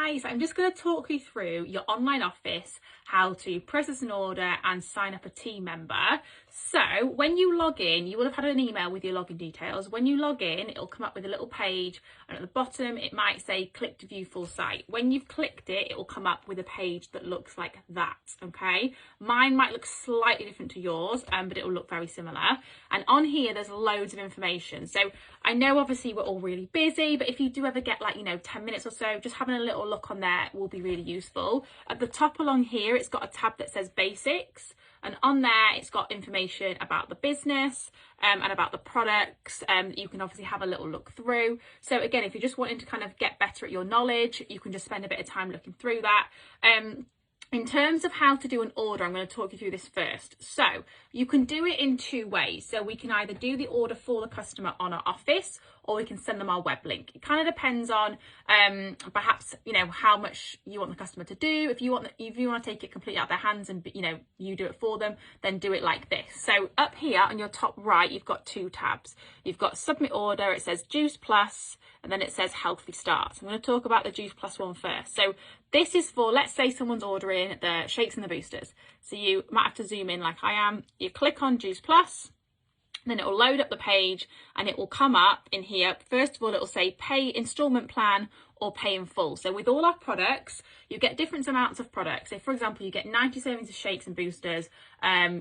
Guys, I'm just going to talk you through your online office, how to process an order and sign up a team member. So when you log in, you will have had an email with your login details. When you log in, it'll come up with a little page, and at the bottom it might say click to view full site. When you've clicked it, it will come up with a page that looks like that. Okay, mine might look slightly different to yours, but it will look very similar. And on here there's loads of information. So I know obviously we're all really busy, but if you do ever get 10 minutes or so, just having a little look on there will be really useful. At the top along here, it's got a tab that says basics, and on there it's got information about the business and about the products that you can obviously have a little look through. So again, if you're just wanting to kind of get better at your knowledge, you can just spend a bit of time looking through that. In terms of how to do an order, I'm going to talk you through this first. So you can do it in two ways. So we can either do the order for the customer on our office, or we can send them our web link. It kind of depends on perhaps how much you want the customer to do. If you want to take it completely out of their hands and you do it for them, then do it like this. So up here on your top right, you've got two tabs. You've got submit order, it says Juice Plus, and then it says Healthy Start. I'm going to talk about the Juice Plus one first. So this is for, let's say someone's ordering the shakes and the boosters. So you might have to zoom in like I am. You click on Juice Plus, then it will load up the page and it will come up in here. First of all, it will say pay installment plan or pay in full. So with all our products, you get different amounts of products. So for example, you get 90 servings of shakes and boosters,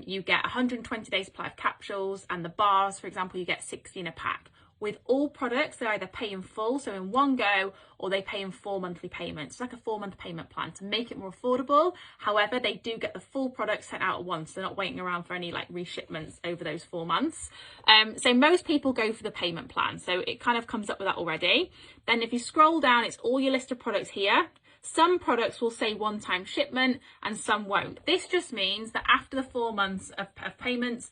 you get 120 days supply of capsules, and the bars, for example, you get 60 in a pack. With all products, they either pay in full, so in one go, or they pay in 4 monthly payments. It's like a 4-month payment plan to make it more affordable. However, they do get the full product sent out at once. They're not waiting around for any reshipments over those 4 months. So most people go for the payment plan. So it kind of comes up with that already. Then if you scroll down, it's all your list of products here. Some products will say one-time shipment and some won't. This just means that after the 4 months of payments,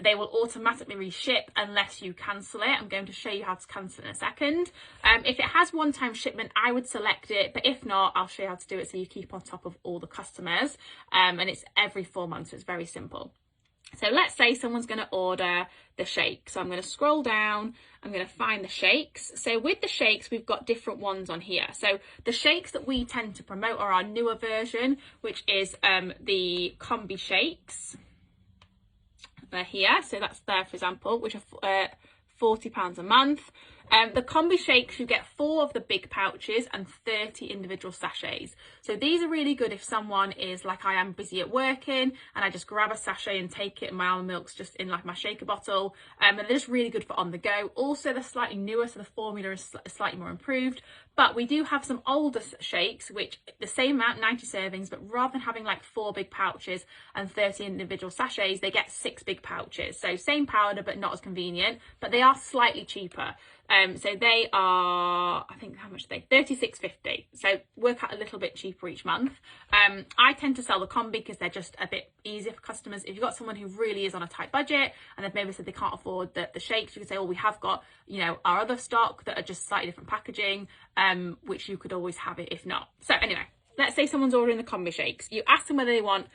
they will automatically reship unless you cancel it. I'm going to show you how to cancel in a second. If it has one-time shipment, I would select it, but if not, I'll show you how to do it so you keep on top of all the customers. And it's every 4 months, so it's very simple. So let's say someone's going to order the shake. So I'm going to scroll down, I'm going to find the shakes. So with the shakes, we've got different ones on here. So the shakes that we tend to promote are our newer version, which is the combi shakes. They're here, so that's there, for example, which are £40 a month. The combi shakes, you get 4 of the big pouches and 30 individual sachets. So these are really good if someone is like I am, busy at working, and I just grab a sachet and take it, and my almond milk's just in like my shaker bottle. And they're just really good for on the go. Also, they're slightly newer, so the formula is slightly more improved. But we do have some older shakes, which the same amount, 90 servings, but rather than having like 4 big pouches and 30 individual sachets, they get 6 big pouches. So same powder, but not as convenient, but they are slightly cheaper. So they are, I think, how much are they? £36.50. So work out a little bit cheaper each month. I tend to sell the combi because they're just a bit easier for customers. If you've got someone who really is on a tight budget and they've maybe said they can't afford the shakes, you can say, oh, we have got, our other stock that are just slightly different packaging, which you could always have it if not. So anyway, let's say someone's ordering the combi shakes. You ask them whether they want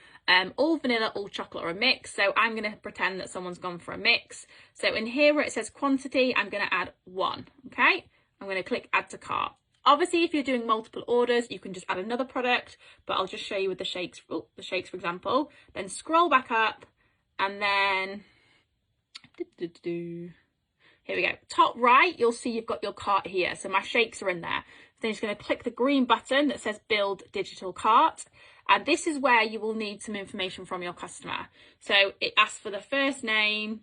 all vanilla, all chocolate, or a mix. So I'm going to pretend that someone's gone for a mix. So in here where it says quantity, I'm going to add 1. Okay, I'm going to click add to cart. Obviously, if you're doing multiple orders, you can just add another product, but I'll just show you with the shakes. Oh, the shakes, for example. Then scroll back up, and then here we go. Top right, you'll see you've got your cart here. So my shakes are in there. Then you're just going to click the green button that says build digital cart. And this is where you will need some information from your customer. So it asks for the first name,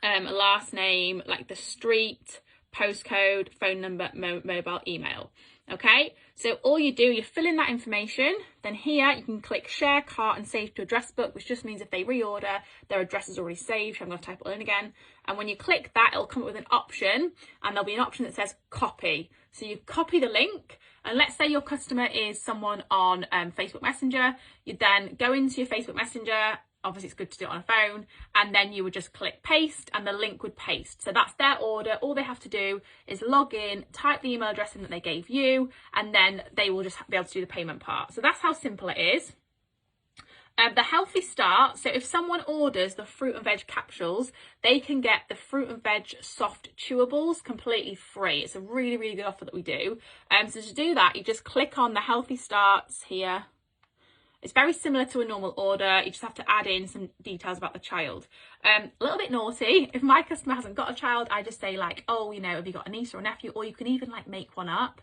last name, like the street, postcode, phone number, mobile, email. Okay, so all you do, you fill in that information. Then here you can click share cart and save to address book, which just means if they reorder, their address is already saved. I'm going to type it in again. And when you click that, it'll come up with an option, and there'll be an option that says copy. So you copy the link, and let's say your customer is someone on Facebook Messenger. You then go into your Facebook Messenger. Obviously, it's good to do it on a phone, and then you would just click paste and the link would paste. So that's their order. All they have to do is log in, type the email address in that they gave you, and then they will just be able to do the payment part. So that's how simple it is. The Healthy Start, so if someone orders the fruit and veg capsules, they can get the fruit and veg soft chewables completely free. It's a really, really good offer that we do. So to do that, you just click on the Healthy Starts here. It's very similar to a normal order. You just have to add in some details about the child. A little bit naughty. If my customer hasn't got a child, I just say like, oh, you know, have you got a niece or a nephew? Or you can even like make one up,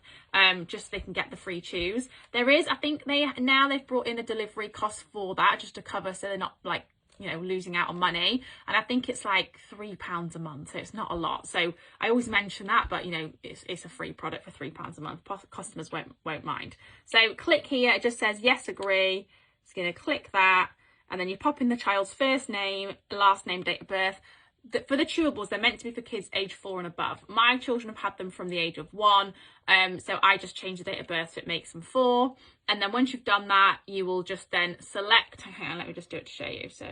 just so they can get the free chews. There is, I think they've brought in a delivery cost for that, just to cover, so they're not like, you know, losing out on money. And I think it's like £3 a month, so it's not a lot. So I always mention that, but you know, it's a free product for £3 a month. Customers won't mind. So click here, it just says yes, agree. It's going to click that, and then you pop in the child's first name, last name, date of birth. For the chewables, they're meant to be for kids age 4 and above. My children have had them from the age of 1, so I just changed the date of birth so it makes them 4. And then once you've done that, you will just then select. Hang on, let me just do it to show you. So,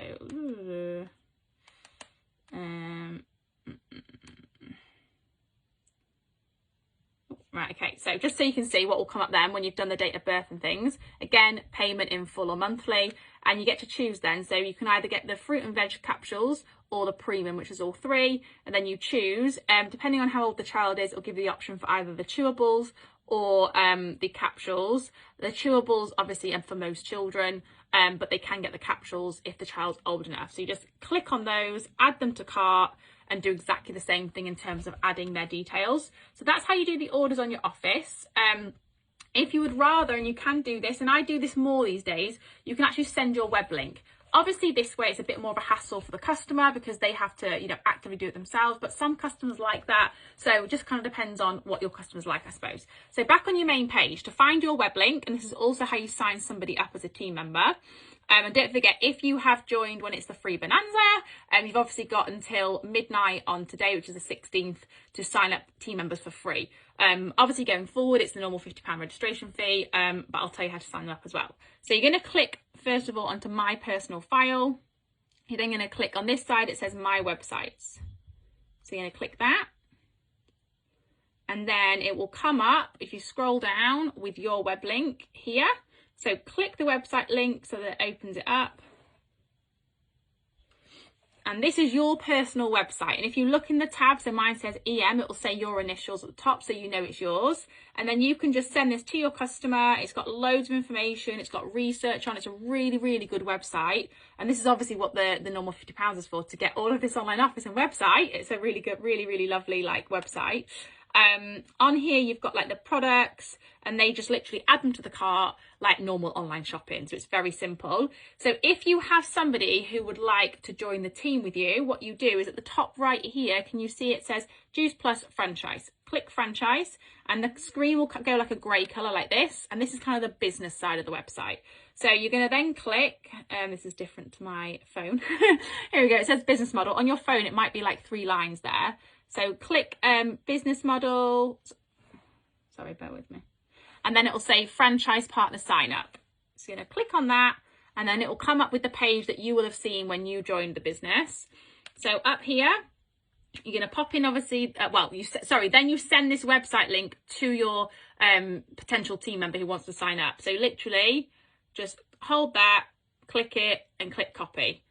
right, okay, so just so you can see what will come up then when you've done the date of birth and things. Again, payment in full or monthly, and you get to choose then. So you can either get the fruit and veg capsules or the premium, which is all 3, and then you choose. Depending on how old the child is, it'll give you the option for either the chewables or the capsules. The chewables obviously are for most children, but they can get the capsules if the child's old enough. So you just click on those, add them to cart, and do exactly the same thing in terms of adding their details. So that's how you do the orders on your Office. If you would rather, and you can do this, and I do this more these days, you can actually send your web link. Obviously this way it's a bit more of a hassle for the customer because they have to, you know, actively do it themselves, but some customers like that. So it just kind of depends on what your customers like, I suppose. So back on your main page, to find your web link, and this is also how you sign somebody up as a team member. And don't forget, if you have joined when it's the free bonanza, you've obviously got until midnight on today, which is the 16th, to sign up team members for free. Obviously going forward, it's the normal £50 registration fee, but I'll tell you how to sign up as well. So you're going to click, first of all, onto My Personal File. You're then going to click on this side, it says My Websites. So you're going to click that. And then it will come up, if you scroll down, with your web link here. So click the website link so that it opens it up. And this is your personal website. And if you look in the tab, so mine says EM, it will say your initials at the top so you know it's yours. And then you can just send this to your customer. It's got loads of information. It's got research on. It's a really, really good website. And this is obviously what the normal £50 is for, to get all of this online Office and website. It's a really good, really, really lovely like website. On here you've got like the products, and they just literally add them to the cart like normal online shopping. So it's very simple. So if you have somebody who would like to join the team with you, what you do is at the top right here, can you see it says Juice Plus Franchise? Click Franchise, and the screen will go like a grey colour like this, and this is kind of the business side of the website. So you're going to then click, this is different to my phone. Here we go, it says business model. On your phone it might be like 3 lines there. So click business model, sorry, bear with me. And then it will say franchise partner sign up. So you're going to click on that, and then it will come up with the page that you will have seen when you joined the business. So up here, you're going to pop in obviously, then you send this website link to your potential team member who wants to sign up. So literally just hold that, click it, and click copy.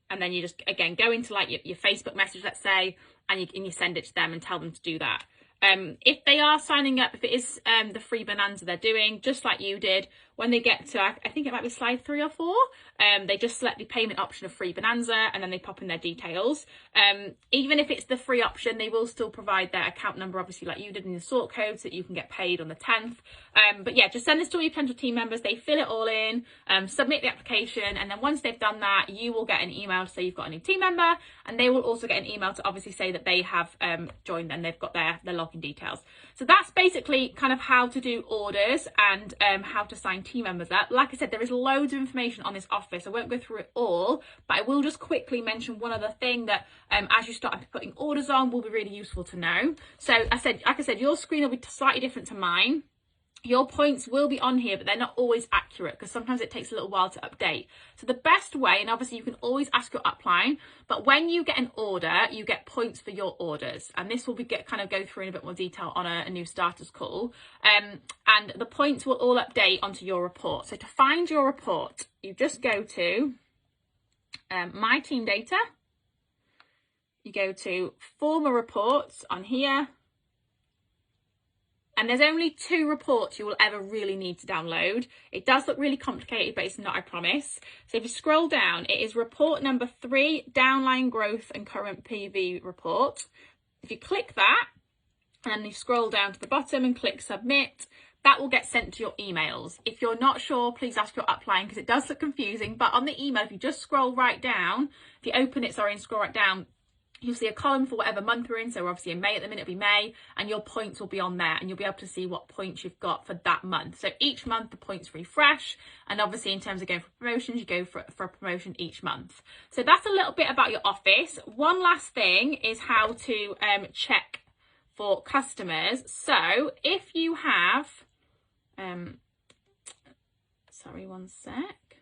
And then you just, again, go into like your Facebook message, let's say, and you send it to them and tell them to do that. If they are signing up, if it is the free bonanza they're doing, just like you did, when they get to, I think it might be slide 3 or 4, they just select the payment option of free bonanza, and then they pop in their details. Even if it's the free option, they will still provide their account number, obviously like you did, in the sort code, so that you can get paid on the 10th. But yeah, just send this to all your potential team members. They fill it all in, submit the application, and then once they've done that, you will get an email to say you've got a new team member, and they will also get an email to obviously say that they have joined and they've got their login details. So that's basically kind of how to do orders and how to sign team members up. Like I said, there is loads of information on this Office. I won't go through it all, but I will just quickly mention one other thing that as you start putting orders on will be really useful to know. So like I said, your screen will be slightly different to mine. your points will be on here, but they're not always accurate because sometimes it takes a little while to update. So the best way, and obviously you can always ask your upline, but when you get an order, you get points for your orders. And this will be go through in a bit more detail on a new starters call. And the points will all update onto your report. So to find your report, you just go to My Team Data. You go to Former Reports on here. And there's only 2 reports you will ever really need to download. It does look really complicated, but it's not, I promise. So if you scroll down, it is report number 3, downline growth and current PV report. If you click that, and you scroll down to the bottom and click submit, that will get sent to your emails. If you're not sure, please ask your upline because it does look confusing. But on the email, if you just scroll right down, if you open it, and scroll right down, you'll see a column for whatever month we're in. So we're obviously in May at the minute, it'll be May, and your points will be on there and you'll be able to see what points you've got for that month. So each month the points refresh, and obviously in terms of going for promotions, you go for a promotion each month. So that's a little bit about your office. One last thing is how to check for customers. So if you have, sorry, one sec.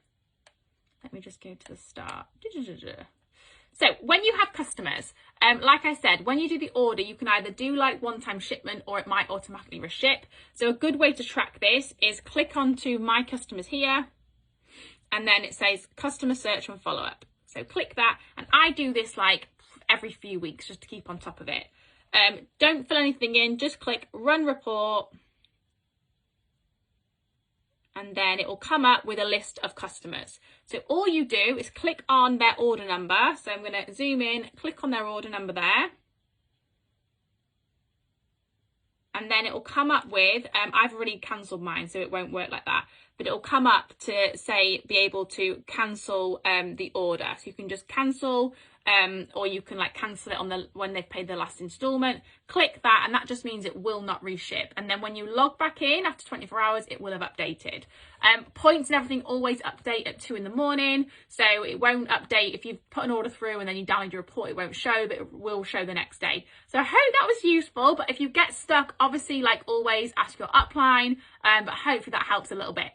Let me just go to the start. So when you have customers, like I said, when you do the order, you can either do like one-time shipment or it might automatically reship. So a good way to track this is click onto My Customers here, and then it says Customer Search and Follow-up. So click that, and I do this like every few weeks just to keep on top of it. Don't fill anything in, just click Run Report. And then it will come up with a list of customers. So all you do is click on their order number. So I'm going to zoom in, click on their order number there. And then it will come up with, I've already cancelled mine, so it won't work like that. But it will come up to say, be able to cancel the order. So you can just cancel, or you can like cancel it on when they've paid their last instalment. Click that, and that just means it will not reship. And then when you log back in after 24 hours, it will have updated. Points and everything always update at 2 in the morning. So it won't update if you've put an order through and then you download your report, it won't show, but it will show the next day. So I hope that was useful. But if you get stuck, obviously, like always, ask your upline. But hopefully that helps a little bit.